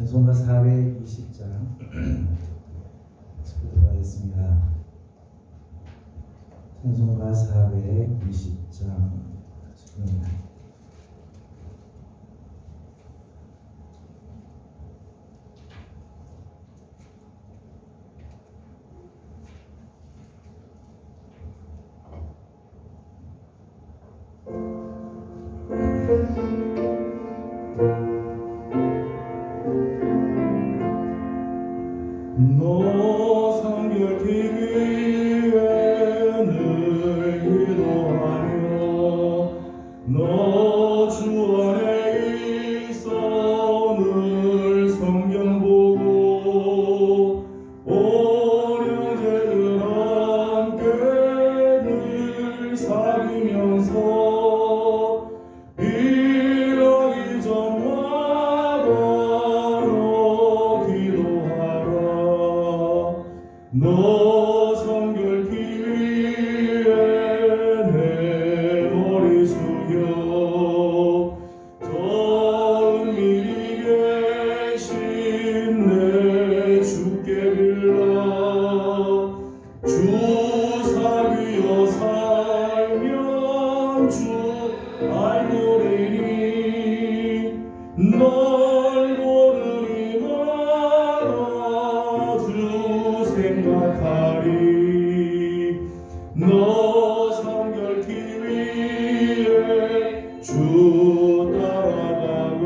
찬송가 420장 듣도록 하겠습니다. 찬송가 420장 듣습니다. 너 성결케 위에 늘 기도하며 너 주 안에 있어 늘 성경 보고 온 형제들 함께 늘 사귀면서 일하기 전마다 너 기도하라. 너 성결케 위에 내 머리 숙여 저 은밀히 계신 내 주께 빌라. 주 사귀어 살면 주 알노래니 널 모르니 마라 주 생각하리. 너 성결케 위에 주 따라가고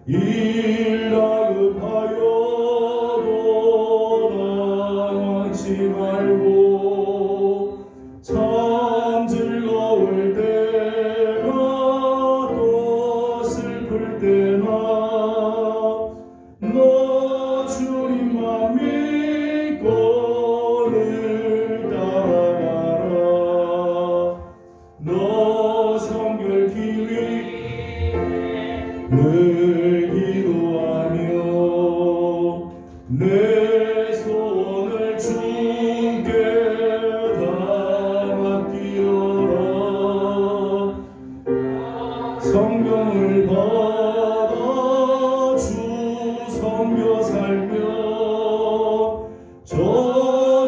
일 다급하여도 당하지 말고 참 즐거울 때나 또 슬플 때나 너 주님만 믿고 늘 따라가라. 너 성결케 위에 늘 기도하며 내 소원을 주께 다 맡기어라. 성경을 받아 주 섬겨 살며 저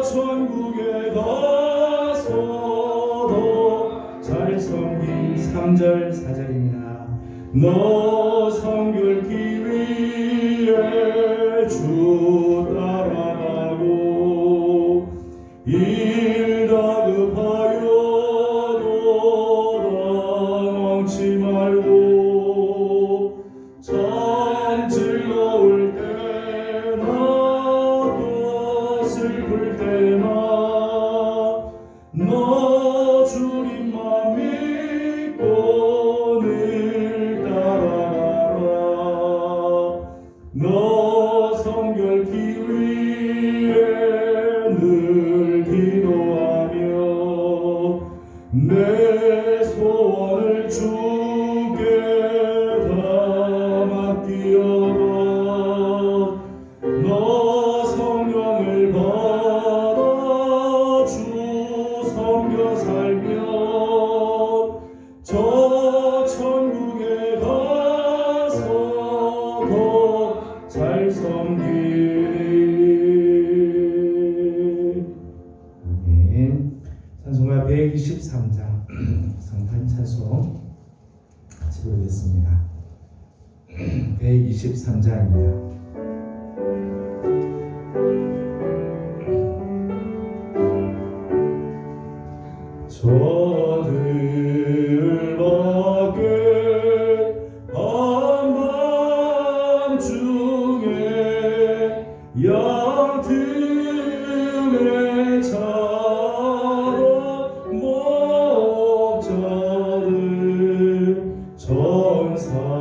천국에 가서도 잘 섬긴 3절 4절입니다. 너 성결케 위에 주 따라가고 일 다급하여도 당황치 말고 참 즐거울 때나 또 슬플 때나 너 주님만 믿고 늘 따라가라. 너 성결케 위에 늘 기도하며 내 소원을 주께 다 맡기어라. 너 성령을 받아 주 섬겨 살며 저 천국에 가서도 잘 섬기리. 아멘. 찬송가 123장 성탄 찬송 같이 부르겠습니다. 123장입니다. 저들 밖에 한밤중에 양 틈에 자라 목자들 전사들이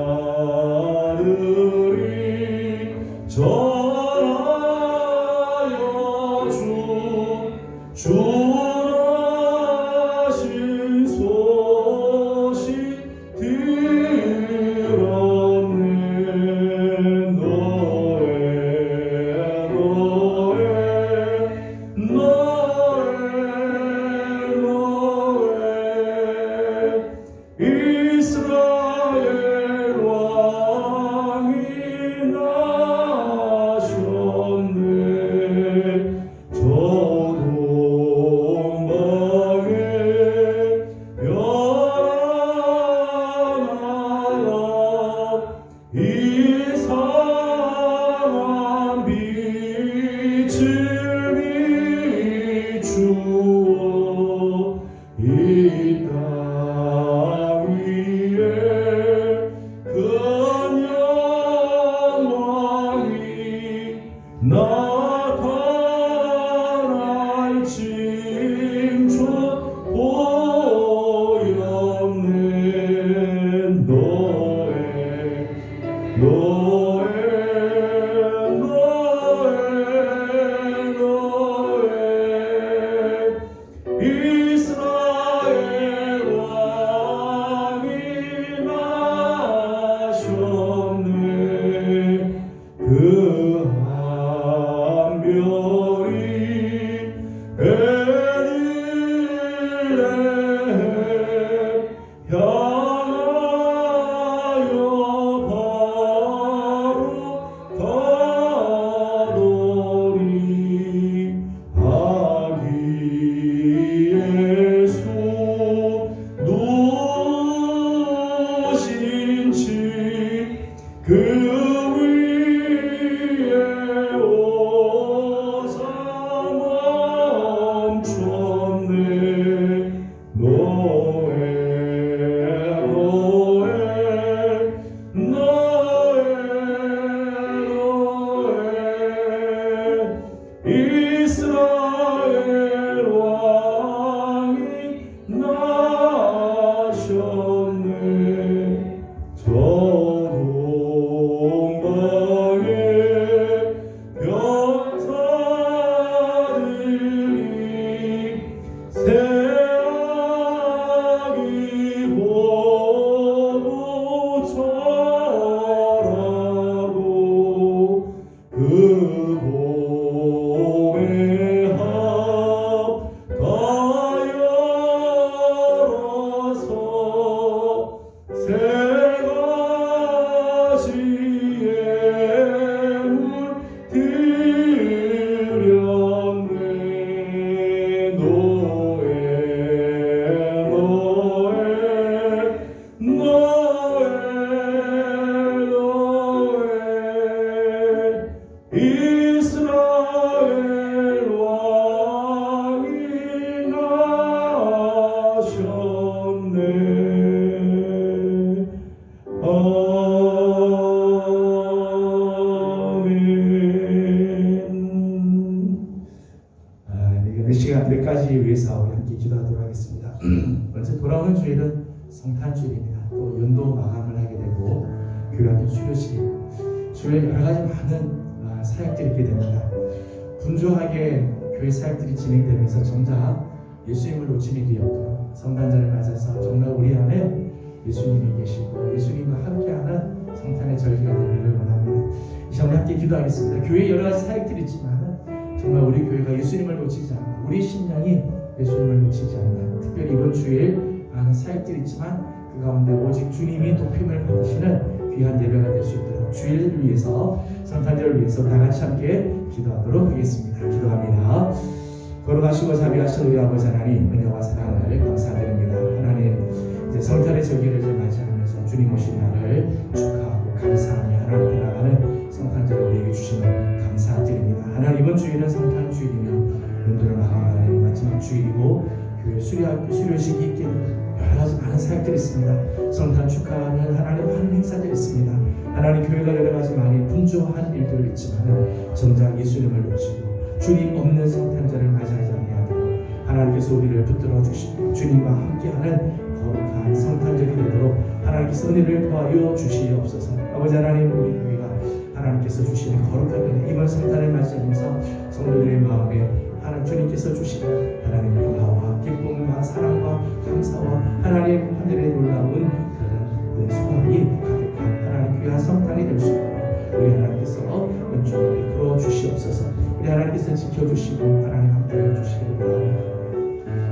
나타날 징조 보였네. 너의 이스라엘 왕이 나셨네. 그 한 별이 에들레헴 향하여 바로 가더니 아기의 수 누신 그 위에 오사 멈췄네. 이스라엘 왕이 나셨네. 저 동방의 병사들이 새아기 보고 절하고 그 봄의 합다 열어서 세 가지의 물 드렸네. 이스라엘 왕이 나셨네. 아멘. 이 시간 몇 가지 위해서 우리 함께 기도하도록 하겠습니다. 먼저 돌아오는 주일은 성탄주일입니다. 또 연도 마감을 하게 되고 교회학교 수료식, 주일 여러 가지 많은 사역들이 있게 됩니다. 분주하게 교회 사역들이 진행되면서 정작 예수님을 놓치는 일이 없도록 성탄절을 맞아서 정말 우리 안에 예수님이 계시고 예수님과 함께하는 성탄의 절기가 되기를 원합니다. 이 시간 우리 함께 기도하겠습니다. 교회에 여러 가지 사역들이 있지만 정말 우리 교회가 예수님을 놓치지 않고 우리 심령이 예수님을 놓치지 않는, 특별히 이번 주일 많은 사역들이 있지만 그 가운데 오직 주님이 높임을 받으시는 귀한 예배가 될 수 있도록 주일을 위해서, 성탄절을 위해서 다 같이 함께 기도하도록 하겠습니다. 기도합니다. 거룩하시고 자비하신 우리 아버지 하나님, 은혜와 사랑을 감사드립니다. 하나님, 이제 성탄의 절기를 맞이하면서 주님 오신 날을 축하하고 감사하며 하나님께 나가는 성탄절을 우리에게 주시면 감사드립니다. 하나님, 이번 주일은 성탄 주일이며 연도를 마감하는 마지막 주일이고 교회 수료식이 있게 여러 가지 많은 사역들이 있습니다. 성탄 축하하는 하나님 많은 행사들이 있습니다. 하나님, 교회가 여러 가지 많이 분주한 일들이 있지만 정작 예수님을 놓치고 주님 없는 성탄절을 맞이하지 아니하고 하나님께서 우리를 붙들어 주시고 주님과 함께하는 거룩한 성탄절이 되도록 하나님께서 은혜를 더하여 주시옵소서. 아버지 하나님, 우리 교회가 하나님께서 주시는 거룩한 은혜, 이번 성탄을 맞이하면서 성도들의 마음에 하나님 주님께서 주시는 하나님 평화와 기쁨과 사랑과 감사와 하나님 하늘의 놀라운 그런 소망이 가득한 하나님 귀한 성탄이 될 수 있도록 우리 하나님께서 은총을 베풀어 주시옵소서. 우리 하나님께서 지켜주시고 하나님 함께해 주시기 바랍니다.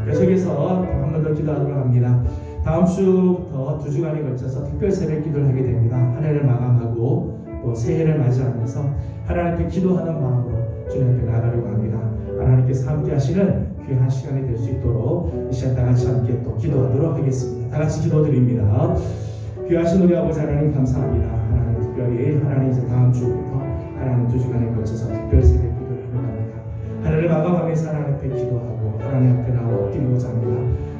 계속해서 한 번 더 기도하도록 합니다. 다음 주부터 2주간에 걸쳐서 특별 새벽 기도를 하게 됩니다. 한 해를 마감하고 또 새해를 맞이하면서 하나님께 기도하는 마음으로 주님 앞에 나가려고 합니다. 하나님께서 함께 하시는 귀한 시간이 될 수 있도록 이 시간 다 같이 함께 또 기도하도록 하겠습니다. 다 같이 기도드립니다. 귀하신 우리 아버지 하나님, 감사합니다. 하나님, 특별히 하나님 이제 다음 주부터 하나님 2주간에 걸쳐서 특별 새벽 기도를 하려고 합니다. 하나님을 마감하면서 하나님 앞에 기도하고 하나님 앞에 나와 엎드리고자 합니다.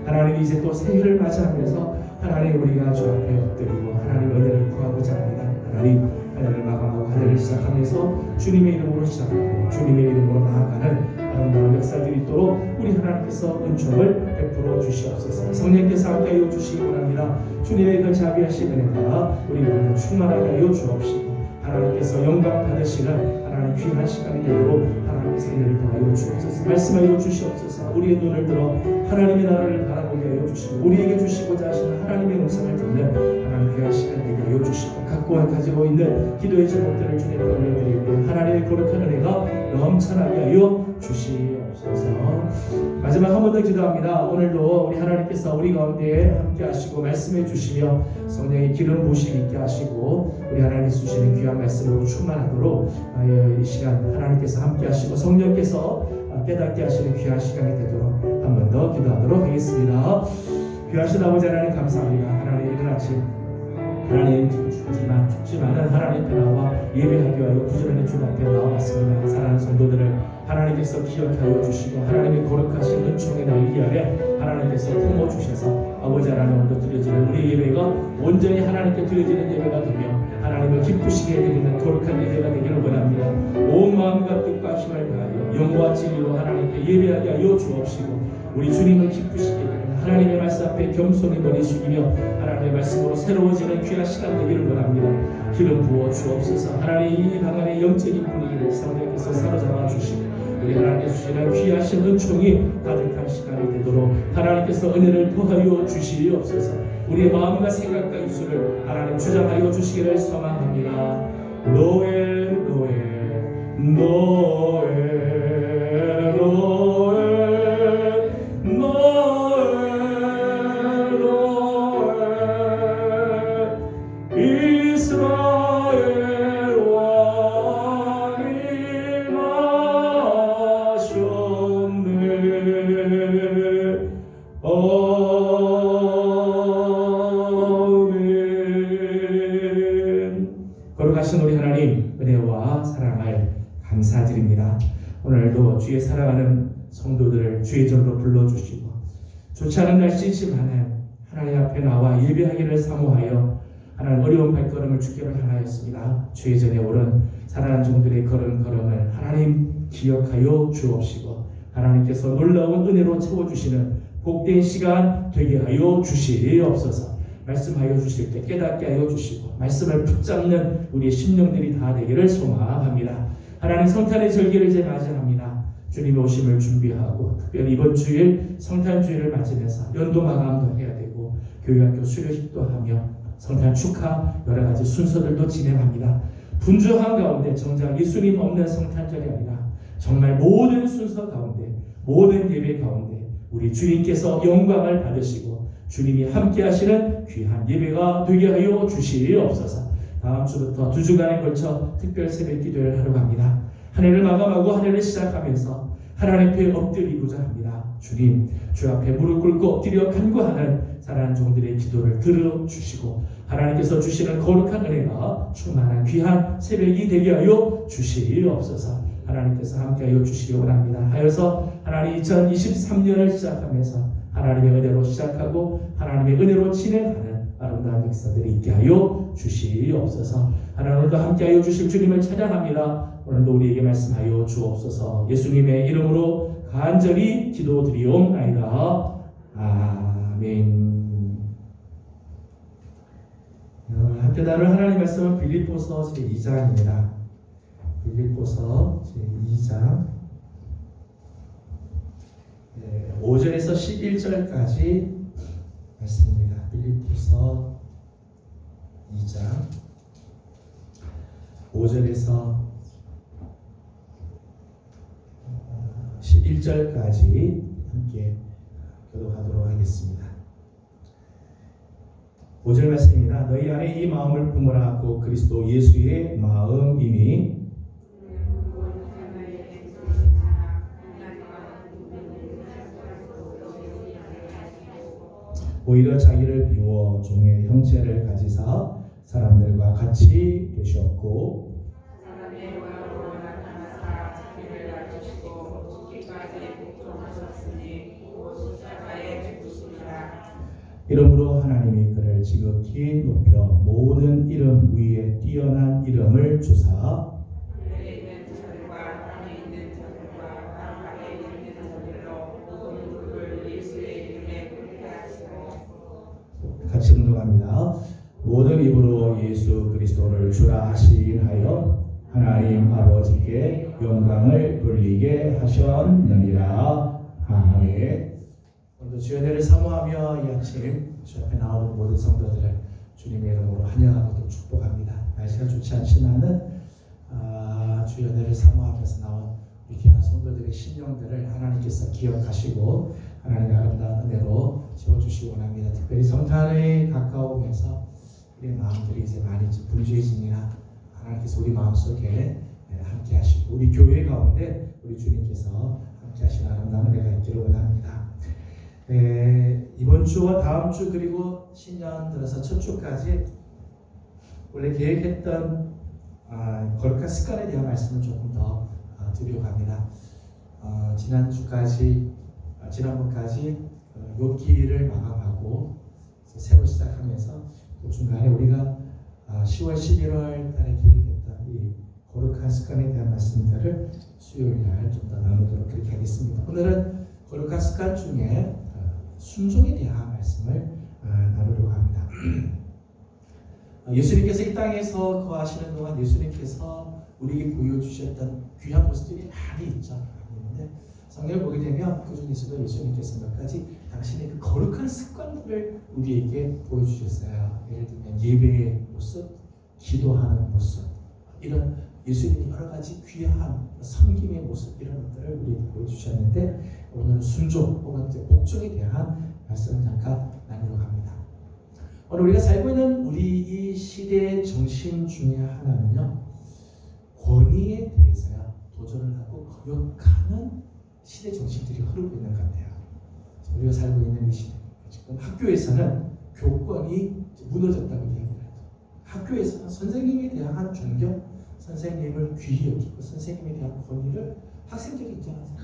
하나님, 이제 또 새해를 맞이하면서 하나님 우리가 주 앞에 엎드리고 하나님 은혜를 구하고자 합니다. 하나님, 한 해를 마감하고 한 해를 시작하면서 주님의 이름으로 시작하고 주님의 이름으로 나아가는 아름다운 역사들이 있도록 우리 하나님께서 은총을 베풀어 주시옵소서. 성령께서 함께하여 주시기 원합니다. 주님의 그 자비하신 은혜가 우리 모두 충만하게 하여 주옵시고 하나님께서 영광 받으시는 하나님 귀한 시간이 되도록 하나님께서 은혜를 더하여 주옵소서. 말씀하여 주시옵소서. 우리의 눈을 들어 하나님의 나라를 바라보게 하여 주시고 우리에게 주시고자 하시는 하나님의 음성을 듣는 하나님 귀한 시간 되게 하여 주시고 갖고 가지고 있는 기도의 제목들을 주님께 올려드릴 때 하나님의 거룩한 은혜가 넘쳐나게 하여 주시옵소서. 마지막 한 번 더 기도합니다. 오늘도 우리 하나님께서 우리 가운데 함께 하시고 말씀해 주시며 성령의 기름 부으심 있게 하시고 우리 하나님께서 주시는 귀한 말씀으로 충만하도록 이 시간 하나님께서 함께 하시고 성령께서 깨닫게 하시는 귀한 시간이 되도록 한 번 더 기도하도록 하겠습니다. 귀하신 아버지 하나님 감사합니다. 하나님 이른 아침 하나님 춥지만은 하나님 앞에 나와 예배하기 위하여 부지런히 주님 앞에 나와봤습니다. 사랑하는 성도들을 하나님께서 기억하여 주시고 하나님의 거룩하신 은총의 날개 아래 하나님께서 품어주셔서 아버지 하나님 오늘 드려지는 우리 예배가 온전히 하나님께 드려지는 예배가 되며 하나님을 기쁘시게 해드리는 거룩한 예배가 되기를 원합니다. 온 마음과 뜻과 힘을 다하여 영과 진리로 하나님께 예배하게 하여 주옵시고 우리 주님을 기쁘시게 해드리는 하나님의 말씀 앞에 겸손히 머리 숙이며 하나님의 말씀으로 새로워지는 귀한 시간 되기를 원합니다. 기름 부어 주옵소서. 하나님 이 방안의 영적인 분위기를 성령께서 사로잡아 주시고 우리 하나님께서 주시는 귀하신 은총이 가득한 시간이 되도록 하나님께서 은혜를 더하여 주시옵소서. 우리의 마음과 생각과 입술을 하나님 주장하여 주시기를 소망합니다. 노엘 노엘 노엘 거룩하신 우리 하나님 은혜와 사랑을 감사드립니다. 오늘도 주의 사랑하는 성도들을 주의 전으로 불러주시고 좋지 않은 날씨지만은 하나님 앞에 나와 예배하기를 사모하여 하나님 어려운 발걸음을 주께로 향하였습니다. 주의 전에 오른 사랑하는 종들의 걸음을 하나님 기억하여 주옵시고 하나님께서 놀라운 은혜로 채워주시는 복된 시간 되게 하여 주시옵소서. 말씀하여 주실 때 깨닫게 하여 주시고 말씀을 붙잡는 우리의 심령들이 다 되기를 소망합니다. 하나님 성탄의 절기를 이제 맞이합니다. 주님의 오심을 준비하고 특별히 이번 주일 성탄주일을 맞으면서 연도 마감도 해야 되고 교회학교 수료식도 하며 성탄 축하 여러 가지 순서들도 진행합니다. 분주한 가운데 정작 예수님 없는 성탄절이 아니라 정말 모든 순서 가운데 모든 예배 가운데 우리 주님께서 영광을 받으시고 주님이 함께 하시는 귀한 예배가 되게 하여 주시옵소서. 다음 주부터 2주간에 걸쳐 특별 새벽 기도를 하러 갑니다. 한 해를 마감하고 한 해를 시작하면서 하나님 앞에 엎드리고자 합니다. 주님, 주 앞에 무릎 꿇고 엎드려 간구하는 사랑하는 종들의 기도를 들어주시고 하나님께서 주시는 거룩한 은혜가 충만한 귀한 새벽이 되게 하여 주시옵소서. 하나님께서 함께하여 주시기 원합니다. 하여서 하나님 2023년을 시작하면서 하나님의 은혜로 시작하고 하나님의 은혜로 진행하는 아름다운 역사들이 있게 하여 주시옵소서. 하나님도 함께하여 주실 주님을 찬양합니다. 오늘도 우리에게 말씀하여 주옵소서. 예수님의 이름으로 간절히 기도드리옵나이다. 아멘. 함께 나눌 하나님의 말씀은 빌립보서 제2장입니다. 빌립보서 제2장 5절에서 11절까지 말씀입니다. 빌립보서 2장 5절에서 11절까지 함께 교독하도록 하겠습니다. 5절 말씀입니다. 너희 안에 이 마음을 품으라. 곧 그리스도 예수의 마음이니 오히려 자기를 비워 종의 형체를 가지사 사람들과 같이 되셨고 이러므로 하나님이 그를 지극히 높여 모든 이름 위에 뛰어난 이름을 주사 같이 운동합니다. 모든 입으로 예수 그리스도를 주라 하시하여 하나님 아버지께 영광을 돌리게 하셨느니라. 아멘. 오늘도 주의 은혜를 사모하며 이 아침 주 앞에 나오는 모든 성도들을 주님의 이름으로 환영하고 또 축복합니다. 날씨가 좋지 않지만은 주의 은혜를 사모하면서 나온 우리 귀한 성도들의 심령들을 하나님께서 기억하시고 하나님의 아름다운 은혜로 채워주시기 원합니다. 특별히 성탄에 가까우면서 우리의 마음들이 이제 많이 분주해집니다. 하나님께서 우리 마음속에 함께 하시고 우리 교회 가운데 우리 주님께서 함께 하시는 아름다운 은혜가 있기를 원합니다. 이번 주와 다음 주 그리고 신년 들어서 첫 주까지 원래 계획했던 거룩한 습관에 대한 말씀을 조금 더 드리려고 합니다. 지난번까지 욥기를 마감하고 새로 시작하면서 또 중간에 우리가 10월, 11월 달에 계획했던 이 거룩한 습관에 대한 말씀들을 수요일 날 좀 더 나누도록 그렇게 하겠습니다. 오늘은 거룩한 습관 중에 순종에 대한 말씀을 나누려고 합니다. 예수님께서 이 땅에서 거하시는 동안 예수님께서 우리에게 보여주셨던 귀한 모습들이 많이 있죠. 있는데 성경을 보게 되면 그 중에서도 예수님께서 몇 가지 당신의 그 거룩한 습관들을 우리에게 보여주셨어요. 예를 들면 예배의 모습, 기도하는 모습, 이런 예수님이 여러 가지 귀한 섬김의 모습 이런 것들을 우리에게 보여주셨는데 오늘 순종 혹은 복종에 대한 말씀을 잠깐 나누려고 합니다. 오늘 우리가 살고 있는 우리 이 시대의 정신 중에 하나는요, 권위에 대해서야 도전을 하고 거역하는 시대 정신들이 흐르고 있는 것 같아요. 우리가 살고 있는 이 시대, 지금 학교에서는 교권이 무너졌다고 얘기를 하죠. 학교에서는 선생님에 대한 존경, 선생님을 귀히 여기고 선생님에 대한 권위를 학생들이 인정하죠.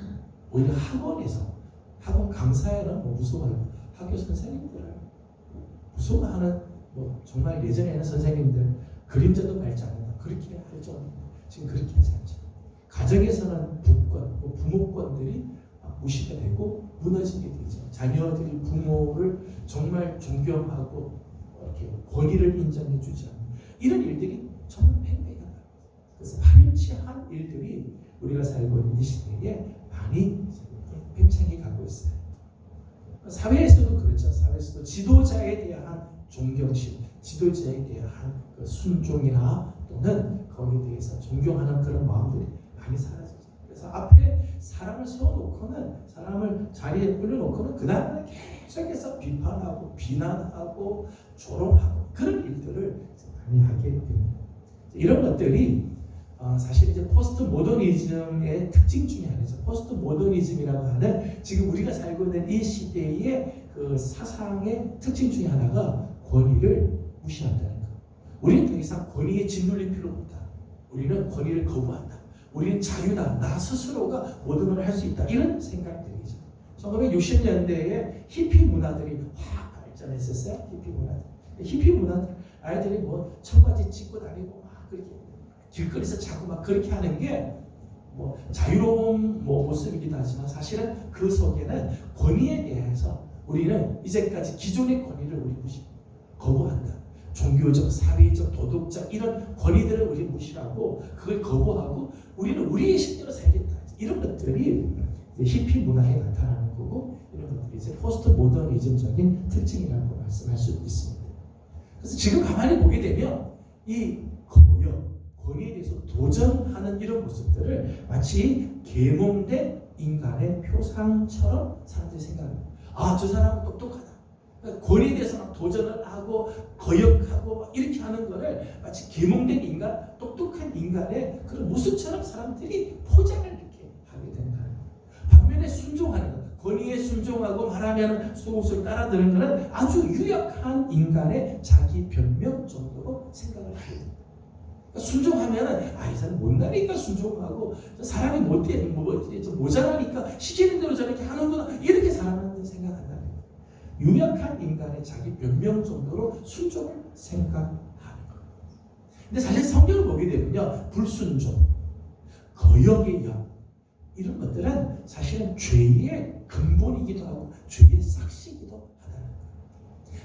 오히려 학원 강사에는 무서워요. 학교 선생님들을 무서워하는 정말 예전에는 선생님들 그림자도 밟지 않는다 그렇게 할 정도로 지금 그렇게 하지 않죠. 가정에서는 부모권들이 무시가 되고 무너지게 되죠. 자녀들이 부모를 정말 존경하고 이렇게 권위를 인정해주지 않는 이런 일들이 정말 팽팽하다. 그래서 파렴치한 일들이 우리가 살고 있는 이 시대에 많이 팽창해 가고 있어요. 사회에서도 그렇죠. 사회에서도 지도자에 대한 존경심, 지도자에 대한 그 순종이나 또는 거기에 대해서 존경하는 그런 마음들이 많이 사라지죠. 그래서 앞에 사람을 세워놓고는 사람을 자리에 올려놓고는 그 다음에 계속해서 비판하고 비난하고 조롱하고 그런 일들을 많이 하게 됩니다. 이런 것들이 사실 이제 포스트 모더니즘의 특징 중에 하나죠. 포스트 모더니즘이라고 하는 지금 우리가 살고 있는 이 시대의 그 사상의 특징 중에 하나가 권위를 무시한다는 것. 우리는 더 이상 권위에 짓눌릴 필요가 없다. 우리는 권위를 거부한다. 우리는 자유다. 나 스스로가 모든 걸 할 수 있다. 이런 생각들이죠. 1960년대에 히피 문화들이 확 발전했었어요. 히피 문화들. 아이들이 청바지 찢고 다니고 막 그렇게 길거리에서 자꾸 막 그렇게 하는 게 자유로운 모습이기도 하지만 사실은 그 속에는 권위에 대해서 우리는 이제까지 기존의 권위를 우리 거부한다. 종교적, 사회적, 도덕적 이런 권위들을 우리 무시하고 그걸 거부하고 우리는 우리의 실대로 살겠다. 이런 것들이 히피 문화에 나타나는 거고 이런 것들이 이제 포스트 모더니즘적인 특징이라고 말씀할 수 있습니다. 그래서 지금 가만히 보게 되면 이 권위에 대해서 도전하는 이런 모습들을 마치 계몽된 인간의 표상처럼 사람들이 생각합니다. 저 사람은 똑똑하다. 권위에 대해서 도전을 하고 거역하고 이렇게 하는 거를 마치 계몽된 인간, 똑똑한 인간의 그런 모습처럼 사람들이 포장을 이렇게 하게 된다. 반면에 순종하는 것, 권위에 순종하고 말하면 속옷을 따라드는 것은 아주 유약한 인간의 자기 변명 정도로 생각을 하게 됩니다. 순종하면은 이 사람 못나니까 순종하고 사람이 모자라니까 시키는 대로 저렇게 하는구나 이렇게 사람은 생각한다는 거예요. 유약한 인간의 자기 변명 정도로 순종을 생각하는 거예요. 근데 사실 성경을 보게 되면요, 불순종, 거역의 영, 이런 것들은 사실은 죄의 근본이기도 하고 죄의 삭시이기도 하다는 거예요.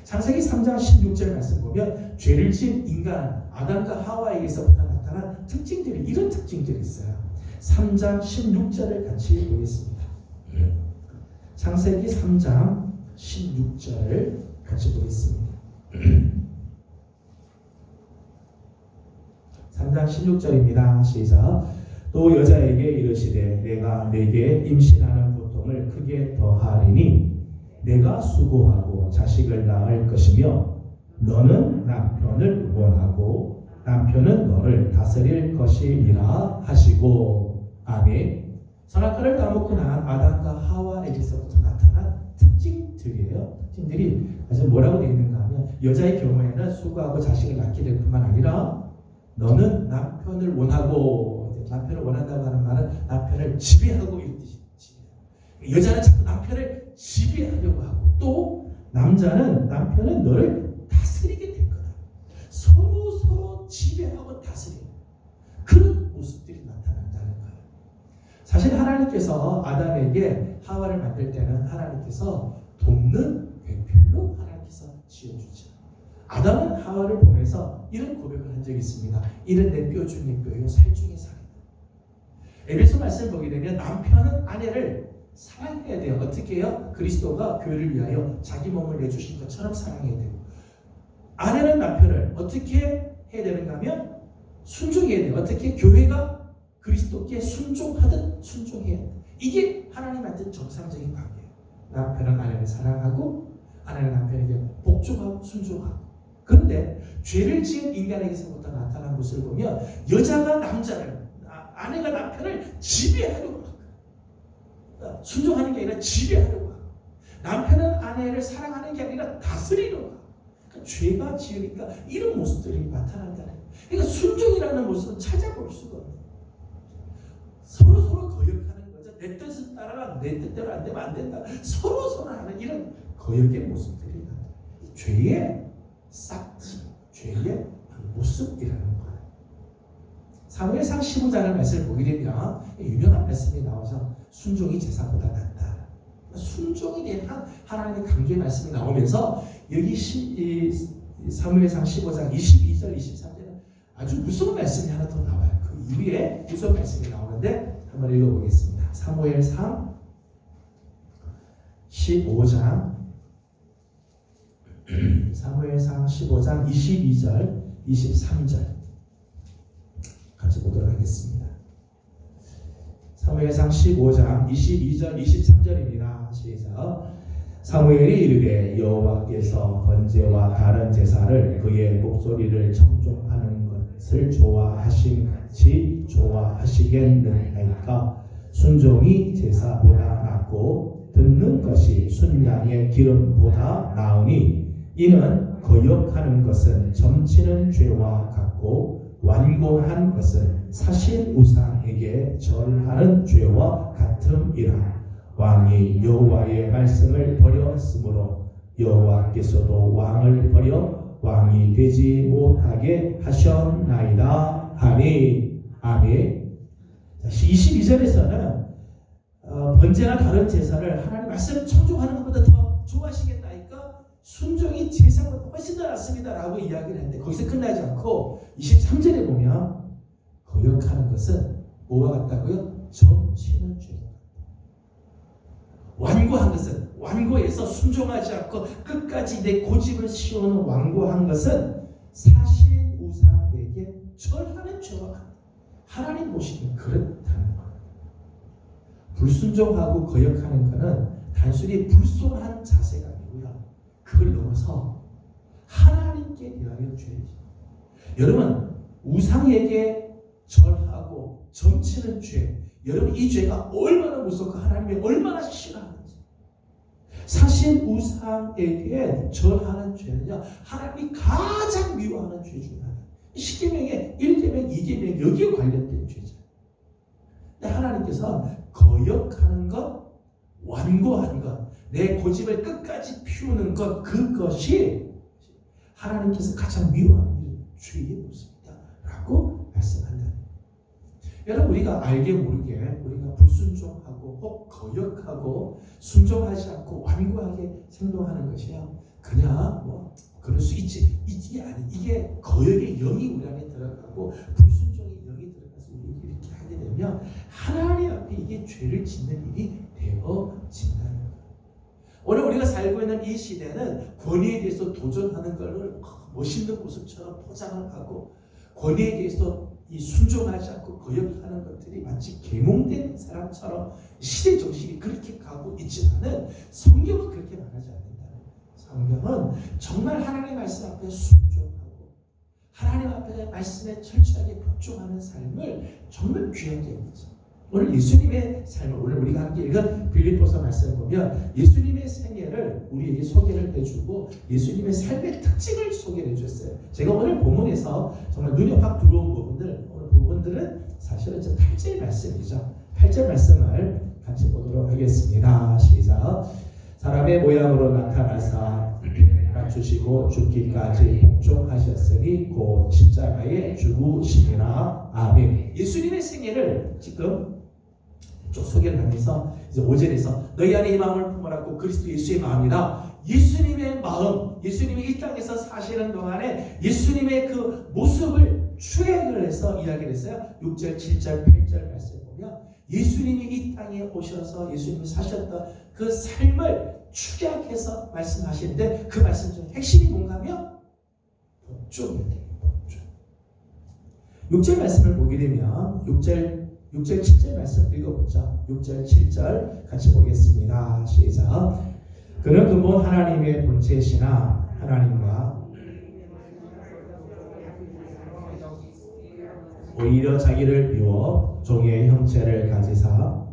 창세기 3장 16절 말씀 보면 죄를 지은 인간 아담과 하와에게서부터 나타난 특징들이, 이런 특징들이 있어요. 3장 16절을 같이 보겠습니다. 창세기 3장 16절을 같이 보겠습니다. 3장 16절입니다. 시작. 또 여자에게 이르시되 내가 내게 임신하는 고통을 크게 더하리니 내가 수고하고 자식을 낳을 것이며 너는 남편을 원하고 남편은 너를 다스릴 것이니라 하시고. 아멘. 선악과를 따먹고 난 아담과 하와에게서부터 나타난 특징들이에요. 특징들이 그래서 뭐라고 되어 있는가 하면 여자의 경우에는 수고하고 자식을 낳게 될 뿐만 아니라 너는 남편을 원하고, 남편을 원한다고 하는 말은 남편을 지배하고 이런 뜻이에요. 여자는 자꾸 남편을 지배하려고 하고, 또 남자는 남편은 너를 다스리게 될 거다. 서로 지배하고 다스리는 그런 모습들이 나타난다는 거예요. 사실 하나님께서 아담에게 하와를 만들 때는 하나님께서 돕는 배필로 하나님께서 지어주죠. 아담은 하와를 보면서 이런 고백을 한 적이 있습니다. 이는 내 뼈 중의 뼈요 살 중의 살이다. 에베소 말씀을 보게 되면 남편은 아내를 사랑해야 돼요. 어떻게 해요? 그리스도가 교회를 위하여 자기 몸을 내주신 것처럼 사랑해야 돼요. 아내는 남편을 어떻게 해야 되는가 하면 순종해야 돼요. 어떻게? 교회가 그리스도께 순종하듯 순종해야 돼요. 이게 하나님한테 정상적인 관계예요. 남편은 아내를 사랑하고 아내는 남편에게 복종하고 순종하고. 그런데 죄를 지은 인간에게서부터 나타난 것을 보면 여자가 남자를, 아내가 남편을 지배하려고 하고, 순종하는 게 아니라 지배하려고 하고, 남편은 아내를 사랑하는 게 아니라 다스리려고 하고, 그러니까 죄가 지으니까 이런 모습들이 나타난다는 거예요. 그러니까 순종이라는 모습은 찾아볼 수가 없는 거예요. 서로 거역하는 거죠. 내 뜻을 따라라, 내 뜻대로 안 되면 안 된다, 서로 하는 이런 거역의 모습들이 나타나요. 죄의 싹지, 죄의 모습이라는 거예요. 사무엘상 15장을 말씀을 보게 되면 유명한 말씀이 나와서 순종이 제사보다 낫다. 순종에 대한 하나님의 강조의 말씀이 나오면서 여기 사무엘상 15장 22절 23절은 아주 무서운 말씀이 하나 더 나와요. 그 이후에 무서운 말씀이 나오는데 한번 읽어보겠습니다. 사무엘상 15장 사무엘상 15장 22절 23절 같이 보도록 하겠습니다. 사무엘상 15장 22절 23절입니다. 시작. 사무엘이 이르되 여호와께서 번제와 다른 제사를 그의 목소리를 청종하는 것을 좋아하신 같이 좋아하시겠느냐이까. 순종이 제사보다 낫고 듣는 것이 순양의 기름보다 나으니 이는 거역하는 것은 점치는 죄와 같고 완고한 것은 사실 우상에게 절하는 죄와 같음이라. 왕이 여호와의 말씀을 버렸으므로 여호와께서도 왕을 버려 왕이 되지 못하게 하셨나이다 하니. 아멘. 22절에서는 번제나 다른 제사를 하나님 말씀 청종하는 것보다 더 좋아하시겠다니까 순종이 제사보다 훨씬 더 낫습니다 라고 이야기를 했는데 거기서 끝나지 않고 23절에 보면 거역하는 것은 뭐와 같다고요? 점치는 죄. 완고한 것은, 완고해서 순종하지 않고 끝까지 내 고집을 씌우는 완고한 것은 사실 우상에게 절하는 죄와 같다. 하나님 보시기에 그렇다는 거예요. 불순종하고 거역하는 것은 단순히 불순한 자세가 아니고요, 그걸 넘어서 하나님께 대하여 죄이죠. 여러분, 우상에게 절하고 점치는 죄, 여러분 이 죄가 얼마나 무섭고 하나님이 얼마나 싫어하는지. 사실 우상에게 절하는 죄는요, 하나님이 가장 미워하는 죄 중에 하나. 10계명의 1계명, 2계명 여기에 관련된 죄죠. 근데 하나님께서 거역하는 것, 완고한 것, 내 고집을 끝까지 피우는 것, 그것이 하나님께서 가장 미워하는 일은 죄의 모습이다 라고 말씀한다. 여러분, 우리가 알게 모르게 우리가 불순종하고 혹 거역하고 순종하지 않고 완고하게 행동하는 것이요, 그냥 뭐 그럴 수 있지, 이게 아니, 이게 거역의 영이 우리 안에 들어가고 불순종의 영이 들어가서 우리 이렇게 하게 되면 하나님 앞에 이게 죄를 짓는 일이 되어진다는 거예요. 오늘 우리가 살고 있는 이 시대는 권위에 대해서 도전하는 것을 멋있는 모습처럼 포장을 하고, 권위에 대해서 이 순종하지 않고 거역하는 것들이 마치 계몽된 사람처럼 시대 정신이 그렇게 가고 있지만은 성경은 그렇게 말하지 않는다. 성경은 정말 하나님의 말씀 앞에 순종하고 하나님 앞에 말씀에 철저하게 복종하는 삶을 정말 귀하게 여기죠. 오늘 예수님의 삶을, 오늘 우리가 함께 읽은 빌립보서 말씀을 보면 예수님의 생애를 우리에게 소개를 해주고 예수님의 삶의 특징을 소개를 해줬어요. 제가 오늘 본문에서 정말 눈에 확 들어온 부분들, 오늘 부분들은 사실은 8절 말씀이죠. 8절 말씀을 같이 보도록 하겠습니다. 시작. 사람의 모양으로 나타나사 낮추시고 죽기까지 복종하셨으니 곧 십자가에 죽으시니라. 아멘. 예수님의 생애를 지금 쭉 소개를 하면서 이제 5절에서 너희 안에 이 마음을 품으라고 그리스도 예수의 마음이다. 예수님의 마음, 예수님이 이 땅에서 사시는 동안에 예수님의 그 모습을 추행을 해서 이야기를 했어요. 6절, 7절, 8절 말씀 보면 예수님이 이 땅에 오셔서 예수님이 사셨던 그 삶을 축약해서 말씀하시는데, 그 말씀 중 핵심이 뭔가 하면 복종이에요. 복종. 6절 말씀을 보게 되면 6절, 7절 말씀 읽어보죠. 6절, 7절 같이 보겠습니다. 시작. 그는 근본 하나님의 본체시나 하나님과 오히려 자기를 비워 종의 형체를 가지사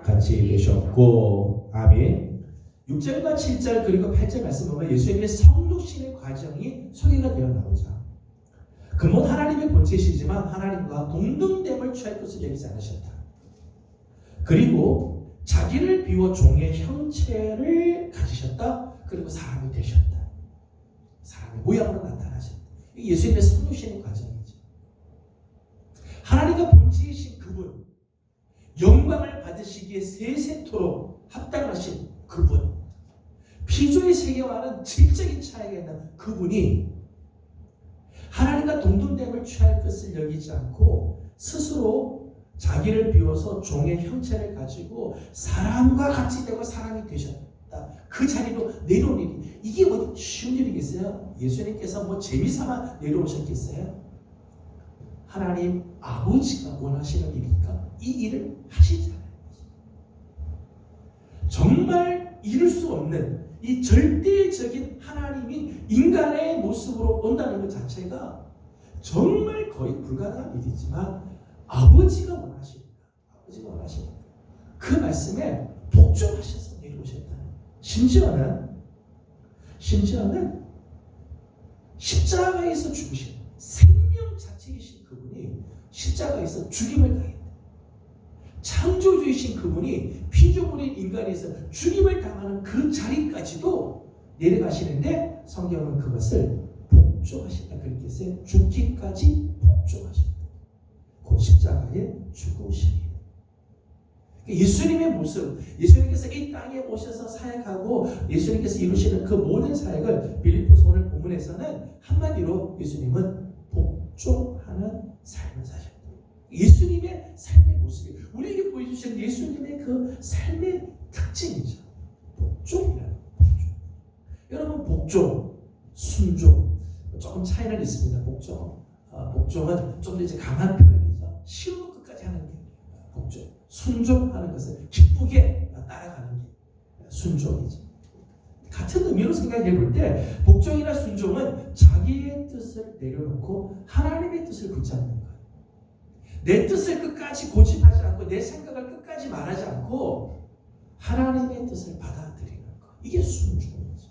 같이 되셨고. 아멘. 6절과 7절 그리고 8절 말씀 보면 예수님의 성육신의 과정이 소개가 되어 나오죠. 근본 하나님의 본체시지만 하나님과 동등됨을 취할 것을 여기지 않으셨다. 그리고 자기를 비워 종의 형체를 가지셨다. 그리고 사람이 되셨다. 사람의 모양으로 나타나셨다. 이게 예수님의 성육신의 과정이죠. 하나님과 본체이신 그분, 영광을 받으시기에 세세토록 합당하신 그분, 피조의 세계와는 질적인 차이가 있는 그분이 하나님과 동등됨을 취할 것을 여기지 않고 스스로 자기를 비워서 종의 형체를 가지고 사람과 같이 되고 사람이 되셨다. 그 자리로 내려온 일이, 이게 어디 쉬운 일이겠어요? 예수님께서 뭐 재미삼아 내려오셨겠어요? 하나님 아버지가 원하시는 일이니까 이 일을 하시잖아요. 정말 이룰 수 없는 이 절대적인 하나님이 인간의 모습으로 온다는 것 자체가 정말 거의 불가능한 일이지만 아버지가 원하시니까, 아버지가 원하시니까 그 말씀에 복종하셔서 내려오셨다는, 심지어는 십자가에서 죽으신 생명 자체이신 그분이 십자가에서 죽임을 당했다. 창조주이신 그분이 피조물인 인간에서 죽임을 당하는 그 자리까지도 내려가시는데 성경은 그것을 복종하셨다 그렇게 했어요. 죽기까지 복종하셨다. 그 십자가에 죽으시니. 예수님의 모습, 예수님께서 이 땅에 오셔서 사역하고 예수님께서 이루시는 그 모든 사역을 빌립보서 오늘 본문에서는 한마디로 예수님은 복종하는 삶을 사셨다. 예수님의 삶의 모습이 우리에게 보여주시는 예수님의 그 삶의 특징이죠. 복종이라는 복종. 여러분, 복종, 순종 조금 차이는 있습니다. 복종은 좀 더 이제 강한 표현이죠. 쉬운 끝까지 하는 게 복종. 순종하는 것을 기쁘게 따라가는 게 순종이죠. 같은 의미로 생각해 볼 때 복종이나 순종은 자기의 뜻을 내려놓고 하나님의 뜻을 붙잡는 거예요. 내 뜻을 끝까지 고집하지 않고 내 생각을 끝까지 말하지 않고 하나님의 뜻을 받아들이는 것. 이게 순종이죠.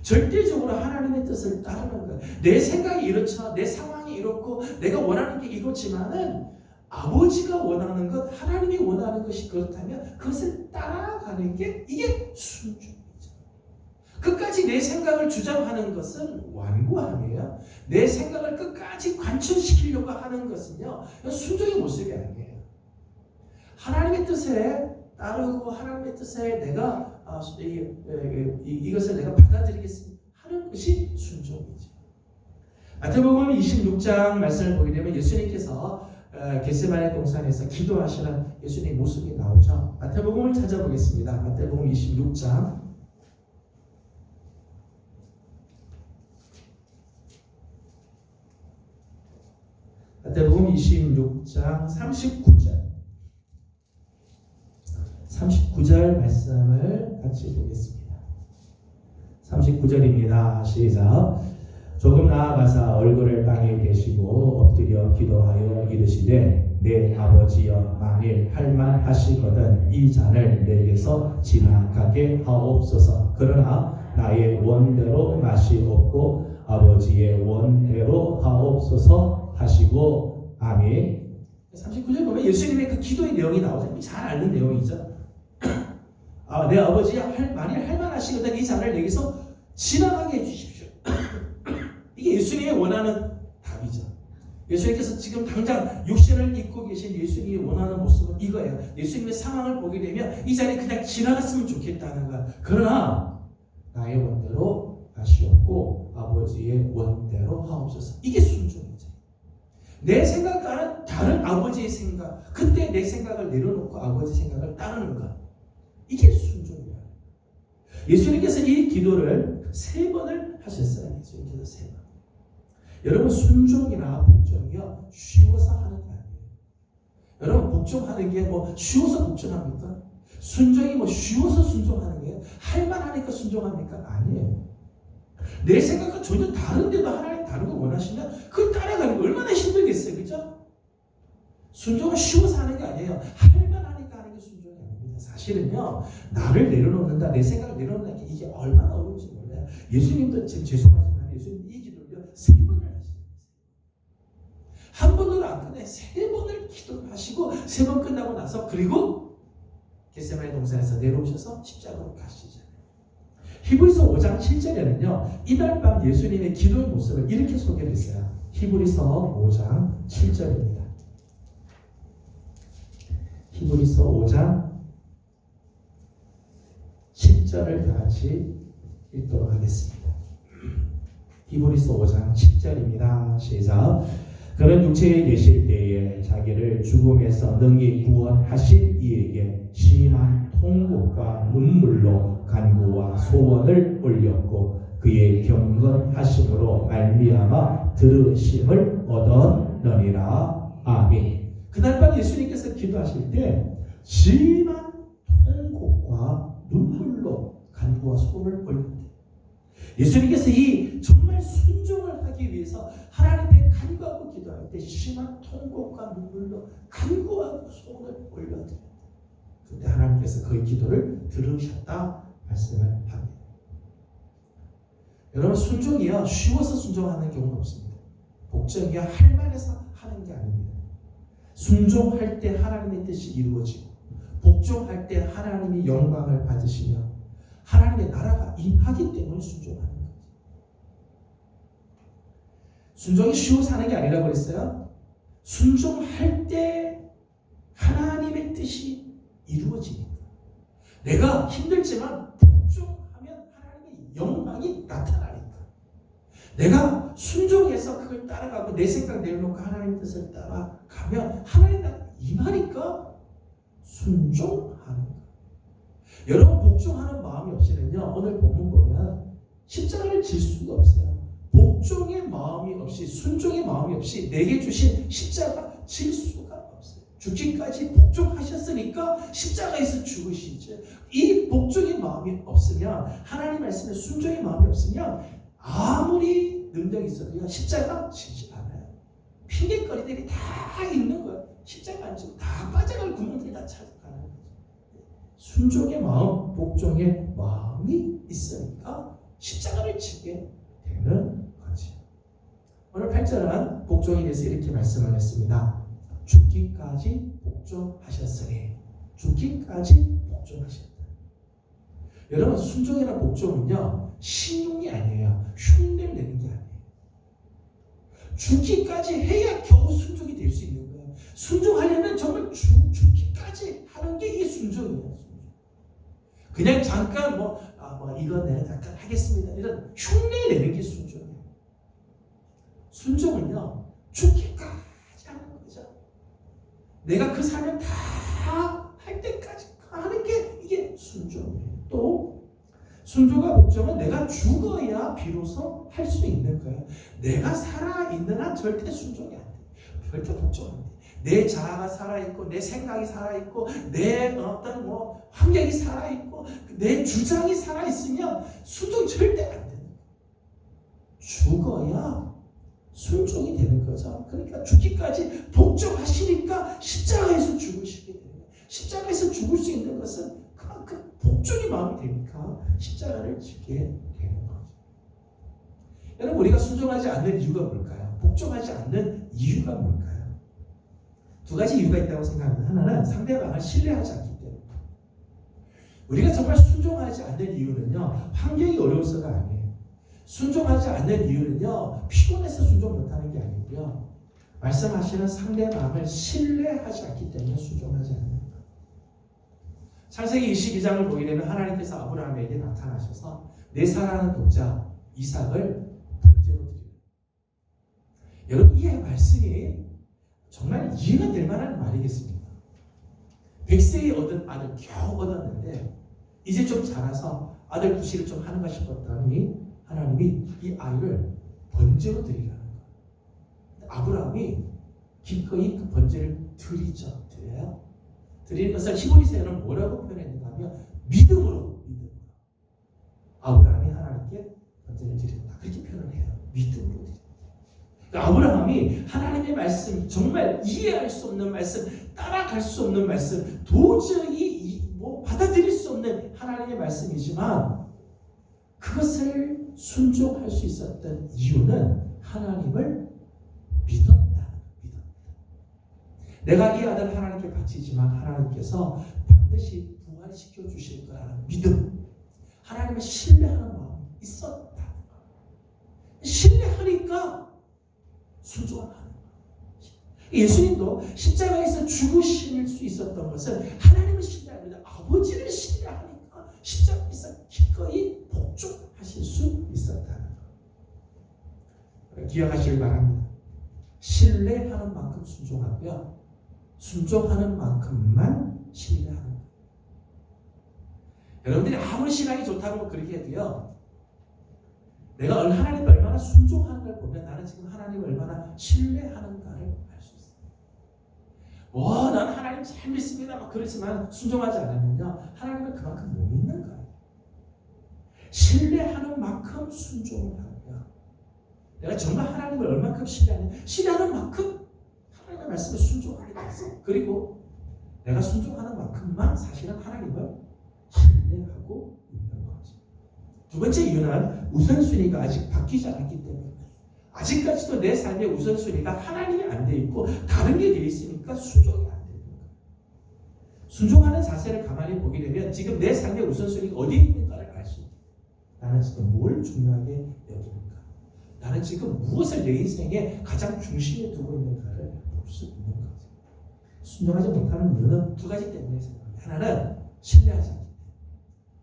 절대적으로 하나님의 뜻을 따르는 거예요. 내 생각이 이렇죠. 내 상황이 이렇고 내가 원하는 게 이렇지만은 아버지가 원하는 것, 하나님이 원하는 것이 그렇다면 그것을 따라가는 게 이게 순종이죠. 끝까지 내 생각을 주장하는 것은 완고함이에요. 내 생각을 끝까지 관철시키려고 하는 것은요, 순종의 모습이 아니에요. 하나님의 뜻에 따르고 하나님의 뜻에 내가 이것을 내가 받아들이겠습니다 하는 것이 순종이죠. 마태복음 26장 말씀을 보게 되면 예수님께서 겟세마네 동산에서 기도하시는 예수님의 모습이 나오죠. 마태복음을 찾아보겠습니다. 마태복음 26장 마태복음 26장 39절 말씀을 같이 보겠습니다. 39절입니다. 시작. 조금 나아가사 얼굴을 땅에 대시고 엎드려 기도하여 이르시되 내 아버지여 만일 할만하시거든 이 잔을 내게서 지나가게 하옵소서. 그러나 나의 원대로 마시옵고 아버지의 원대로 하옵소서 하시고 아멘. 39절 보면 예수님의 그 기도의 내용이 나오죠. 잘 아는 내용이죠. 내 아버지야 만일 할만하시거든 이 잔을 내게서 지나가게 해주십시오. 이게 예수님이 원하는 답이죠. 예수님께서 지금 당장 육신을 입고 계신 예수님이 원하는 모습은 이거예요. 예수님의 상황을 보게 되면 이 자리에 그냥 지나갔으면 좋겠다는 거야. 그러나 나의 원대로 하시옵고 아버지의 원대로 하옵소서. 이게 순종이죠. 내 생각과는 다른 아버지의 생각, 그때 내 생각을 내려놓고 아버지 생각을 따르는 것, 이게 순종이야. 예수님께서 이 기도를 3번을 하셨어요. 예수님께서 3번. 여러분 순종이나 복종이요 쉬워서 하는 게 아니에요. 여러분 복종하는 게 뭐 쉬워서 복종합니까? 순종이 뭐 쉬워서 순종하는 게 할만하니까 순종합니까? 아니에요. 내 생각과 전혀 다른데도 하나님 다른 거 원하시면 그걸 따라가는 거 얼마나 힘들겠어요, 그죠? 순종은 쉬워서 하는 게 아니에요. 할만하니까 하는 게 순종이 아닙니다. 사실은요 나를 내려놓는다, 내 생각을 내려놓는다, 이게 얼마나 어려운지 몰라요. 예수님도 지금 죄송하지만 예수님 이 기도를요 3번을 하시죠. 한 번으로 안 끝내 3번을 기도를 하시고 3번 끝나고 나서 그리고 겟세마네 동산에서 내려오셔서 십자가로 가시잖아요. 히브리서 5장 7절에는요 이날 밤 예수님의 기도의 모습을 이렇게 소개를 했어요. 히브리서 5장 7절입니다. 히브리서 5장 10절을 다 같이 읽도록 하겠습니다. 히브리서 5장 10절입니다. 시작. 그는 육체에 계실 때에 자기를 죽음에서 능히 구원하실 이에게 심한 통곡과 눈물로 간구와 소원을 올렸고 그의 경건하심으로 말미암아 들으심을 얻었느니라. 아멘. 그날 밤 예수님께서 기도하실 때 심한 통곡과 눈물로 간구와 소원을 올렸대. 예수님께서 이 정말 순종을 하기 위해서 하나님께 간구하고 기도할 때 심한 통곡과 눈물로 간구하고 소원을 올렸대. 그때 하나님께서 그의 기도를 들으셨다 말씀을 합니다. 여러분 순종이요 쉬워서 순종하는 경우는 없습니다. 복종이요 할만해서 하는 게 아닙니다. 순종할 때 하나님의 뜻이 이루어지고 복종할 때 하나님이 영광을 받으시며 하나님의 나라가 임하기 때문에 순종하는 거죠. 순종이 쉬워서 하는 게 아니라고 그랬어요. 순종할 때 하나님의 뜻이 이루어지니까. 내가 힘들지만 복종하면 하나님의 영광이 나타나니까. 내가 순종해서 그걸 따라가고 내 생각 내려놓고 하나님의 뜻을 따라가면 하나님 나라가 임하니까 순종하는 거예요. 여러분 복종하는 마음이 없이는요 오늘 본문 보면 십자가를 질 수가 없어요. 복종의 마음이 없이 순종의 마음이 없이 내게 주신 십자가 질 수가 없어요. 죽기까지 복종하셨으니까 십자가에서 죽으시죠. 이 복종의 마음이 없으면 하나님 말씀에 순종의 마음이 없으면 아무리 능력이 있어도요 십자가 지지 않아요. 핑계거리들이 다 있는 거예요. 십자가 안 지고 다 빠져갈 구멍들이 다 찾아가는 거죠. 순종의 마음, 복종의 마음이 있으니까 십자가를 지게 되는 거죠. 오늘 8절은 복종에 대해서 이렇게 말씀을 했습니다. 죽기까지 복종하셨으니. 죽기까지 복종하셨다. 여러분, 순종이나 복종은요 신용이 아니에요. 흉내를 내는 게 아니에요. 죽기까지 해야 겨우 순종이 될 수 있는 거예요. 순종하려면 정말 죽기까지 하는 게 이게 순종이에요. 그냥 잠깐 이거 내가 잠깐 하겠습니다, 이런 흉내 내는 게 순종이에요. 순종은요 죽기까지 하는 거죠. 내가 그 사명 다 할 때까지 하는 게 이게 순종이에요. 또 순종과 복종은 내가 죽어야 비로소 할 수 있는 거예요. 내가 살아있는 한 절대 순종이 안 돼. 절대 복종 안 돼. 내 자아가 살아있고, 내 생각이 살아있고, 내 어떤 환경이 살아있고, 내 주장이 살아있으면 순종이 절대 안 되는 거예요. 죽어야 순종이 되는 거죠. 그러니까 죽기까지 복종하시니까 십자가에서 죽으시게 돼요. 십자가에서 죽을 수 있는 것은 그만큼 복종이 마음이 되니까 십자가를 지게 되는 거죠. 여러분, 우리가 순종하지 않는 이유가 뭘까요? 복종하지 않는 이유가 뭘까요? 두 가지 이유가 있다고 생각합니다. 하나는 상대방을 신뢰하지 않기 때문에. 우리가 정말 순종하지 않는 이유는요 환경이 어려워서가 아니에요. 순종하지 않는 이유는요 피곤해서 순종 못하는 게 아니고요, 말씀하시는 상대방을 신뢰하지 않기 때문에 순종하지 않는 거예요. 창세기 22장을 보게 되면 하나님께서 아브라함에게 나타나셔서 내 사랑하는 독자 이삭을 번제로 드리라. 여러분, 이 말씀이 정말 이해가 될 만한 말이겠습니까? 100세에 얻은 아들 겨우 얻었는데 이제 좀 자라서 아들 구실을 좀 하는가 싶었더니 하나님이 이 아이를 번제로 드리라는 거예요. 아브라함이 기꺼이 그 번제를 드려요. 드리는 것을 히브리서에는 뭐라고 표현했는가 하면 믿음으로. 아브라함이 하나님께 번제를 드렸다, 그렇게 표현을 해요. 믿음으로 드렸다. 그러니까 아브라함이 하나님의 말씀, 정말 이해할 수 없는 말씀, 따라갈 수 없는 말씀, 도저히 받아들일 수 없는 하나님의 말씀이지만 그것을 순종할 수 있었던 이유는 하나님을 믿었다. 내가 이 아들을 하나님께 바치지만 하나님께서 반드시 부활시켜 주실 거라는 믿음, 하나님을 신뢰하는 마음이 있었다. 신뢰하니까 순종하는 거예요. 예수님도 십자가에서 죽으실 수 있었던 것은 하나님을 신뢰합니다. 아버지를 신뢰하니까 십자가에서 기꺼이 복종하실 수 있었다는 거예요. 기억하시길 바랍니다. 신뢰하는 만큼 순종하고요, 순종하는 만큼만 신뢰하는 거예요. 여러분들이 아무리 신앙이 좋다고 그렇게 해도요, 내가 하나님을 얼마나 순종하는 걸 보면 나는 지금 하나님을 얼마나 신뢰하는가를 알 수 있어요. 난 하나님 잘 믿습니다 그렇지만 순종하지 않으면요 하나님을 그만큼 못 믿는 거예요. 신뢰하는 만큼 순종을 하고요, 내가 정말 하나님을 얼만큼 신뢰하는 만큼 하나님의 말씀에 순종하게 되었어요. 그리고 내가 순종하는 만큼만 사실은 하나님을 신뢰하고 있는 거죠. 두 번째 이유는 우선순위가 아직 바뀌지 않았기 때문에. 아직까지도 내 삶의 우선순위가 하나님이 안 돼 있고 다른 게 돼 있으니까 순종이 안 되는 거예요. 순종하는 자세를 가만히 보게 되면 지금 내 삶의 우선순위가 어디에 있는가를 알 수 있어요. 나는 지금 뭘 중요하게 여기는가? 나는 지금 무엇을 내 인생에 가장 중심에 두고 있는가를 볼 수 있는 거죠. 순종하지 못하는 이유는 두 가지 때문에 생각합니다. 하나는 신뢰하지 않기 때문에,